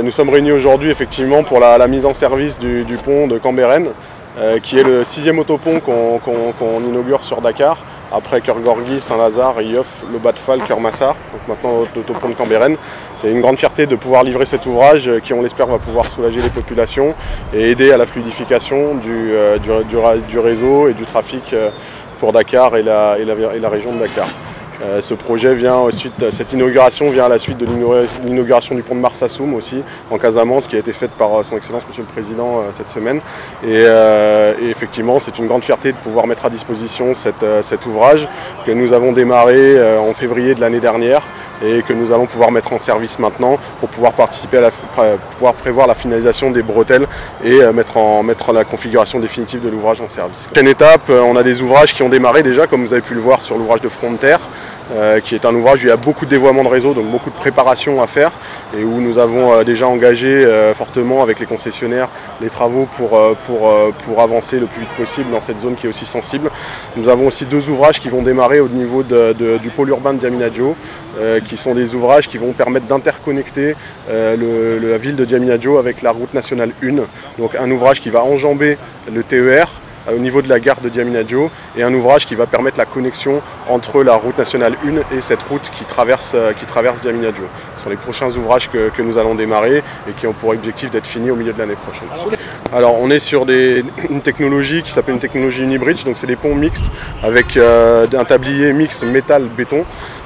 Nous sommes réunis aujourd'hui effectivement pour la mise en service du pont de Cambérène, qui est le 6e autopont qu'on inaugure sur Dakar, après Keur-Gorgui, Saint-Lazare, Yoff, Le Bas-de-Fal, Keur-Massar, donc maintenant l'autopont de Cambérène. C'est une grande fierté de pouvoir livrer cet ouvrage qui, on l'espère, va pouvoir soulager les populations et aider à la fluidification du réseau et du trafic pour Dakar et la région de Dakar. Ce projet vient ensuite, cette inauguration vient à la suite de l'inauguration du pont de Marsassoum aussi, en Casamance, qui a été faite par son Excellence Monsieur le Président cette semaine. Et effectivement, c'est une grande fierté de pouvoir mettre à disposition cet ouvrage que nous avons démarré en février de l'année dernière et que nous allons pouvoir mettre en service maintenant pour pouvoir participer pouvoir prévoir la finalisation des bretelles et mettre la configuration définitive de l'ouvrage en service. Prochaine étape, on a des ouvrages qui ont démarré déjà, comme vous avez pu le voir sur l'ouvrage de front de terre, qui est un ouvrage où il y a beaucoup de dévoiement de réseau, donc beaucoup de préparation à faire, et où nous avons déjà engagé fortement avec les concessionnaires les travaux pour avancer le plus vite possible dans cette zone qui est aussi sensible. Nous avons aussi 2 ouvrages qui vont démarrer au niveau du pôle urbain de Diamniadio, qui sont des ouvrages qui vont permettre d'interconnecter la ville de Diamniadio avec la route nationale 1. Donc un ouvrage qui va enjamber le TER au niveau de la gare de Diamniadio et un ouvrage qui va permettre la connexion entre la route nationale 1 et cette route qui traverse Diamniadio. Ce sont les prochains ouvrages que nous allons démarrer et qui ont pour objectif d'être finis au milieu de l'année prochaine. Alors on est sur une technologie qui s'appelle une technologie Unibridge, donc c'est des ponts mixtes avec un tablier mixte métal-béton.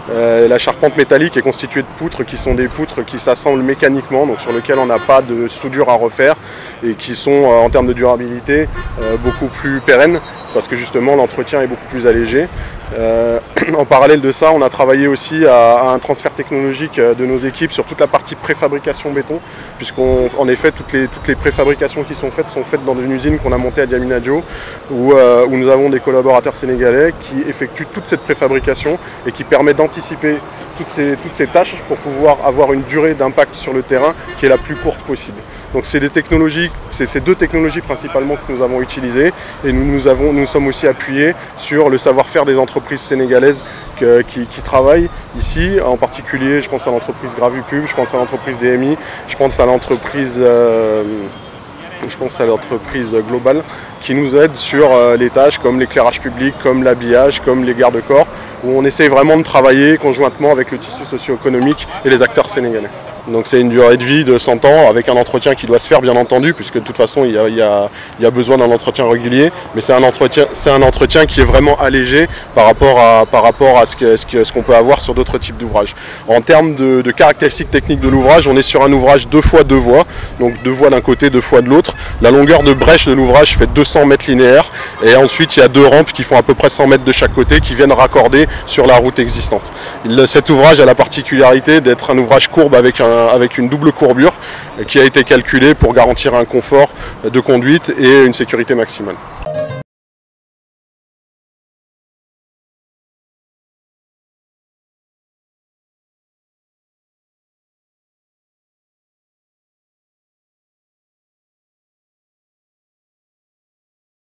La charpente métallique est constituée de poutres qui sont des poutres qui s'assemblent mécaniquement, donc sur lesquelles on n'a pas de soudure à refaire et qui sont en termes de durabilité beaucoup plus pérennes parce que justement l'entretien est beaucoup plus allégé. En parallèle de ça, on a travaillé aussi à un transfert technologique de nos équipes sur toute la partie préfabrication béton, puisqu'en effet toutes les préfabrications qui sont faites dans une usine qu'on a montée à Diamniadio, où nous avons des collaborateurs sénégalais qui effectuent toute cette préfabrication et qui permet d'anticiper toutes ces tâches pour pouvoir avoir une durée d'impact sur le terrain qui est la plus courte possible. Donc c'est ces 2 technologies principalement que nous avons utilisées et nous sommes aussi appuyés sur le savoir-faire des entreprises sénégalaises qui travaillent ici, en particulier je pense à l'entreprise Gravupub, je pense à l'entreprise DMI, je pense à l'entreprise Global qui nous aide sur les tâches comme l'éclairage public, comme l'habillage, comme les garde-corps, où on essaye vraiment de travailler conjointement avec le tissu socio-économique et les acteurs sénégalais. Donc c'est une durée de vie de 100 ans avec un entretien qui doit se faire bien entendu, puisque de toute façon il y a besoin d'un entretien régulier, mais c'est un entretien qui est vraiment allégé par rapport à ce qu'on peut avoir sur d'autres types d'ouvrages. En termes de caractéristiques techniques de l'ouvrage, on est sur un ouvrage 2 fois 2 voies, donc 2 voies d'un côté, 2 fois de l'autre. La longueur de brèche de l'ouvrage fait 200 mètres linéaires et ensuite il y a 2 rampes qui font à peu près 100 mètres de chaque côté qui viennent raccorder sur la route existante. Cet ouvrage a la particularité d'être un ouvrage courbe avec une double courbure qui a été calculée pour garantir un confort de conduite et une sécurité maximale.